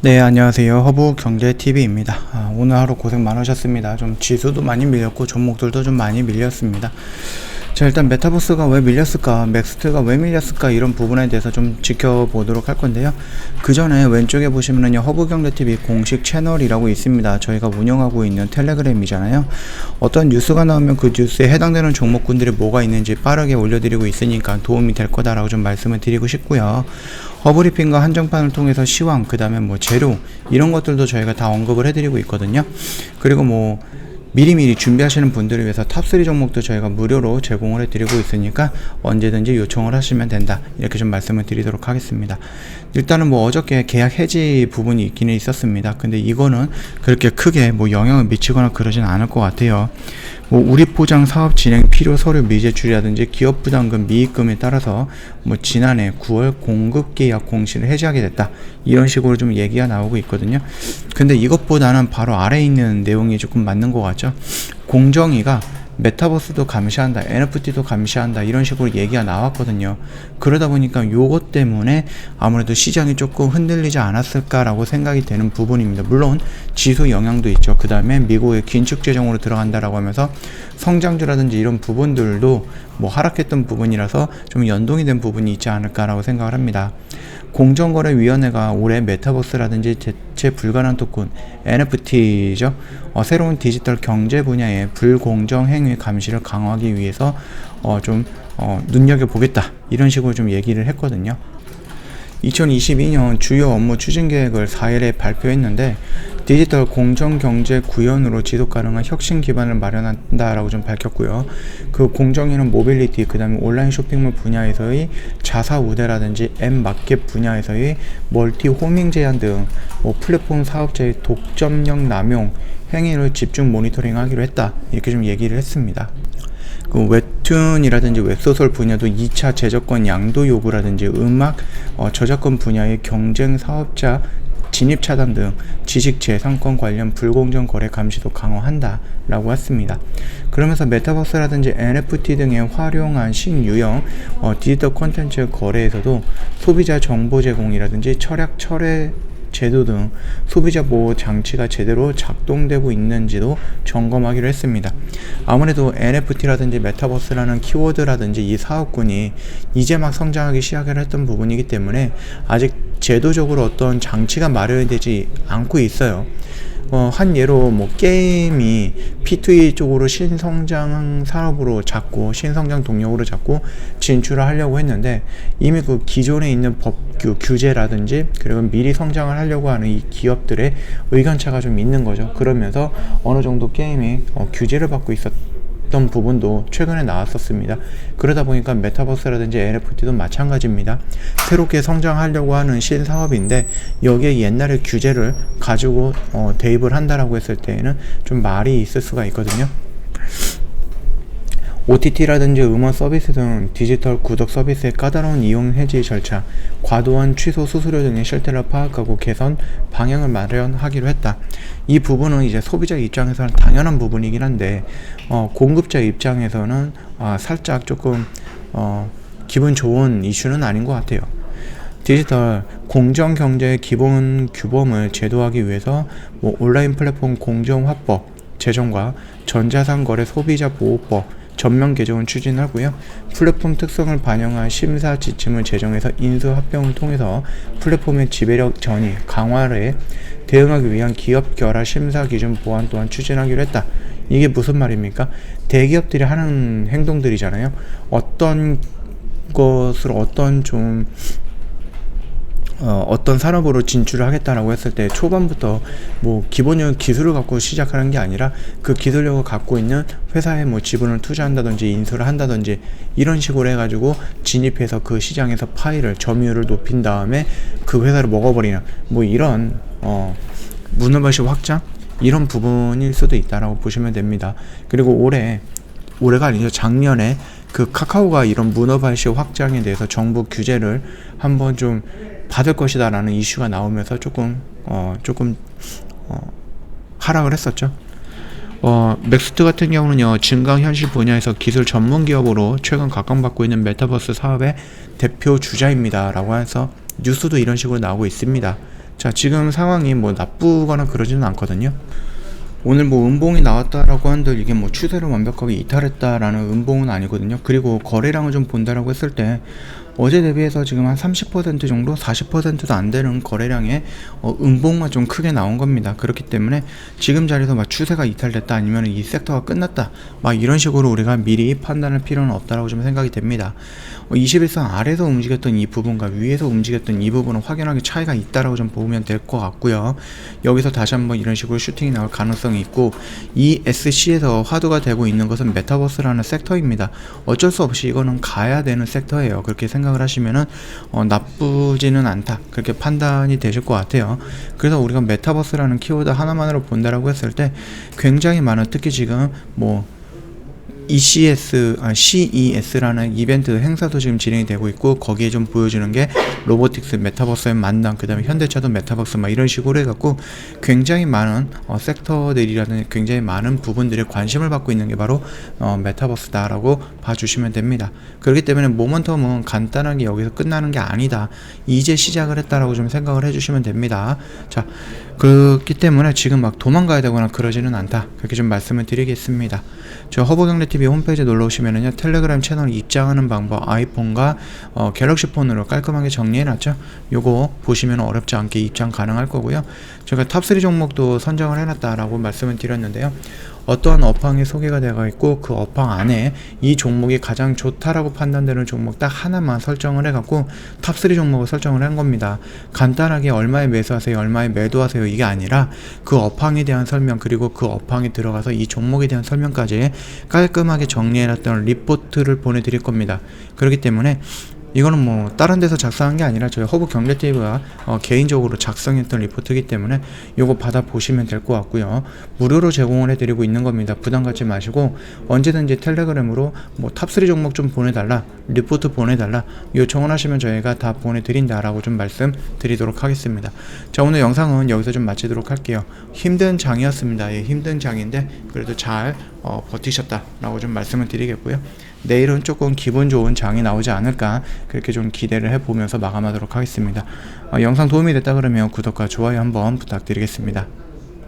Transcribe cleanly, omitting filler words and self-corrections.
네, 안녕하세요. 허브경제TV입니다. 오늘 하루 고생 많으셨습니다. 좀 지수도 많이 밀렸고 종목들도 좀 많이 밀렸습니다. 자, 일단 메타버스가 왜 밀렸을까, 맥스트가 왜 밀렸을까, 이런 부분에 대해서 좀 지켜보도록 할 건데요. 그 전에 왼쪽에 보시면은요, 허브경제TV 공식 채널이라고 있습니다. 저희가 운영하고 있는 텔레그램이잖아요. 어떤 뉴스가 나오면 그 뉴스에 해당되는 종목군들이 뭐가 있는지 빠르게 올려드리고 있으니까 도움이 될 거다라고 좀 말씀을 드리고 싶고요. 허브리핑과 한정판을 통해서 시황, 그 다음에 뭐 재료, 이런 것들도 저희가 다 언급을 해드리고 있거든요. 그리고 뭐 미리미리 준비하시는 분들을 위해서 탑3 종목도 저희가 무료로 제공을 해드리고 있으니까 언제든지 요청을 하시면 된다, 이렇게 좀 말씀을 드리도록 하겠습니다. 일단은 뭐 어저께 계약 해지 부분이 있기는 있었습니다. 근데 이거는 그렇게 크게 뭐 영향을 미치거나 그러진 않을 것 같아요. 뭐 우리포장 사업 진행 필요 서류 미제출이라든지 기업 부담금 미입금에 따라서 뭐 지난해 9월 공급 계약 공시를 해지하게 됐다, 이런 식으로 좀 얘기가 나오고 있거든요. 근데 이것보다는 바로 아래에 있는 내용이 조금 맞는 것 같죠. 공정위가 메타버스도 감시한다, NFT도 감시한다, 이런 식으로 얘기가 나왔거든요. 그러다 보니까 요것 때문에 아무래도 시장이 조금 흔들리지 않았을까라고 생각이 되는 부분입니다. 물론 지수 영향도 있죠. 그 다음에 미국의 긴축 재정으로 들어간다라고 하면서 성장주라든지 이런 부분들도 뭐 하락했던 부분이라서 좀 연동이 된 부분이 있지 않을까라고 생각을 합니다. 공정거래위원회가 올해 메타버스라든지 대체 불가능한 토큰 NFT죠. 새로운 디지털 경제 분야의 불공정 행위 감시를 강화하기 위해서 눈여겨보겠다, 이런 식으로 좀 얘기를 했거든요. 2022년 주요 업무 추진 계획을 4일에 발표했는데 디지털 공정경제 구현으로 지속가능한 혁신 기반을 마련한다라고 좀 밝혔고요. 그 공정위는 모빌리티, 그 다음에 온라인 쇼핑몰 분야에서의 자사 우대라든지 앱마켓 분야에서의 멀티 호밍 제한 등 플랫폼 사업자의 독점력 남용 행위를 집중 모니터링하기로 했다, 이렇게 좀 얘기를 했습니다. 그 웹툰이라든지 웹소설 분야도 2차 제작권 양도 요구라든지 음악 저작권 분야의 경쟁 사업자 진입 차단 등 지식 재산권 관련 불공정 거래 감시도 강화한다 라고 했습니다. 그러면서 메타버스라든지 NFT 등에 활용한 신유형 디지털 콘텐츠 거래에서도 소비자 정보 제공이라든지 철회 제도 등 소비자 보호 장치가 제대로 작동되고 있는지도 점검하기로 했습니다. 아무래도 NFT라든지 메타버스라는 키워드라든지 이 사업군이 이제 막 성장하기 시작을 했던 부분이기 때문에 아직 제도적으로 어떤 장치가 마련이 되지 않고 있어요. 한 예로 뭐 게임이 P2E 쪽으로 신성장 산업으로 잡고 신성장 동력으로 잡고 진출을 하려고 했는데 이미 그 기존에 있는 법규 규제라든지 그리고 미리 성장을 하려고 하는 이 기업들의 의견차가 좀 있는 거죠. 그러면서 어느 정도 게임이 규제를 받고 있었던 부분도 최근에 나왔었습니다. 그러다 보니까 메타버스라든지 NFT도 마찬가지입니다. 새롭게 성장하려고 하는 신사업인데 여기에 옛날의 규제를 가지고 대입을 한다라고 했을 때에는 좀 말이 있을 수가 있거든요. OTT라든지 음원 서비스 등 디지털 구독 서비스의 까다로운 이용 해지 절차, 과도한 취소 수수료 등의 실태를 파악하고 개선 방향을 마련하기로 했다. 이 부분은 이제 소비자 입장에서는 당연한 부분이긴 한데 공급자 입장에서는 살짝 조금 기분 좋은 이슈는 아닌 것 같아요. 디지털 공정경제의 기본 규범을 제도하기 위해서 온라인 플랫폼 공정화법 제정과 전자상거래 소비자보호법 전면 개정을 추진하고요. 플랫폼 특성을 반영한 심사 지침을 제정해서 인수합병을 통해서 플랫폼의 지배력 전이 강화에 대응하기 위한 기업 결합 심사 기준 보완 또한 추진하기로 했다. 이게 무슨 말입니까? 대기업들이 하는 행동들이잖아요. 어떤 것을 어떤 산업으로 진출을 하겠다라고 했을 때 초반부터 기본적인 기술을 갖고 시작하는 게 아니라 그 기술력을 갖고 있는 회사에 지분을 투자한다든지 인수를 한다든지 이런 식으로 해가지고 진입해서 그 시장에서 파이를 점유율을 높인 다음에 그 회사를 먹어버리는 이런 문어발식 확장, 이런 부분일 수도 있다라고 보시면 됩니다. 그리고 올해가 아니죠, 작년에 그 카카오가 이런 문어발식 확장에 대해서 정부 규제를 한번 좀 받을 것이다 라는 이슈가 나오면서 조금 하락을 했었죠. 맥스트 같은 경우는요, 증강현실 분야에서 기술 전문 기업으로 최근 각광받고 있는 메타버스 사업의 대표 주자입니다 라고 해서 뉴스도 이런 식으로 나오고 있습니다. 자, 지금 상황이 뭐 나쁘거나 그러지는 않거든요. 오늘 뭐 음봉이 나왔다라고 한들 이게 뭐 추세를 완벽하게 이탈했다라는 음봉은 아니거든요. 그리고 거래량을 좀 본다라고 했을 때 어제 대비해서 지금 한 30% 정도, 40%도 안 되는 거래량의 음봉만 좀 크게 나온 겁니다. 그렇기 때문에 지금 자리에서 막 추세가 이탈됐다, 아니면 이 섹터가 끝났다, 막 이런 식으로 우리가 미리 판단할 필요는 없다라고 좀 생각이 됩니다. 21선 아래에서 움직였던 이 부분과 위에서 움직였던 이 부분은 확연하게 차이가 있다라고 좀 보면 될 것 같고요. 여기서 다시 한번 이런 식으로 슈팅이 나올 가능성이 있고, 이 SC에서 화두가 되고 있는 것은 메타버스라는 섹터입니다. 어쩔 수 없이 이거는 가야 되는 섹터예요. 그렇게 생각을 하시면은 나쁘지는 않다, 그렇게 판단이 되실 것 같아요. 그래서 우리가 메타버스라는 키워드 하나만으로 본다라고 했을 때 굉장히 많은, 특히 지금 뭐 CES라는 이벤트 행사도 지금 진행이 되고 있고, 거기에 좀 보여주는 게 로보틱스, 메타버스의 만남, 그 다음에 현대차도 메타버스, 막 이런 식으로 해갖고 굉장히 많은 섹터들이라는 굉장히 많은 부분들에 관심을 받고 있는 게 바로 메타버스다라고 봐주시면 됩니다. 그렇기 때문에 모멘텀은 간단하게 여기서 끝나는 게 아니다, 이제 시작을 했다라고 좀 생각을 해주시면 됩니다. 자, 그렇기 때문에 지금 막 도망가야 되거나 그러지는 않다, 그렇게 좀 말씀을 드리겠습니다. 저 허브경제TV 홈페이지에 놀러오시면은요, 텔레그램 채널 입장하는 방법, 아이폰과 갤럭시 폰으로 깔끔하게 정리해놨죠. 요거 보시면 어렵지 않게 입장 가능할 거고요. 제가 탑3 종목도 선정을 해놨다라고 말씀을 드렸는데요, 어떠한 업황이 소개가 되어 있고 그 업황 안에 이 종목이 가장 좋다라고 판단되는 종목 딱 하나만 설정을 해갖고 탑3 종목을 설정을 한 겁니다. 간단하게 얼마에 매수하세요, 얼마에 매도하세요, 이게 아니라 그 업황에 대한 설명, 그리고 그 업황에 들어가서 이 종목에 대한 설명까지 깔끔하게 정리해놨던 리포트를 보내드릴 겁니다. 그렇기 때문에 이거는 뭐 다른 데서 작성한 게 아니라 저희 허브경제TV가 개인적으로 작성했던 리포트이기 때문에 요거 받아 보시면 될 것 같고요. 무료로 제공을 해드리고 있는 겁니다. 부담 갖지 마시고 언제든지 텔레그램으로 뭐 탑3 종목 좀 보내달라, 리포트 보내달라 요청을 하시면 저희가 다 보내드린다라고 좀 말씀드리도록 하겠습니다. 자, 오늘 영상은 여기서 좀 마치도록 할게요. 힘든 장이었습니다. 예, 힘든 장인데 그래도 잘 버티셨다라고 좀 말씀을 드리겠고요. 내일은 조금 기분 좋은 장이 나오지 않을까, 그렇게 좀 기대를 해보면서 마감하도록 하겠습니다. 영상 도움이 됐다 그러면 구독과 좋아요 한번 부탁드리겠습니다.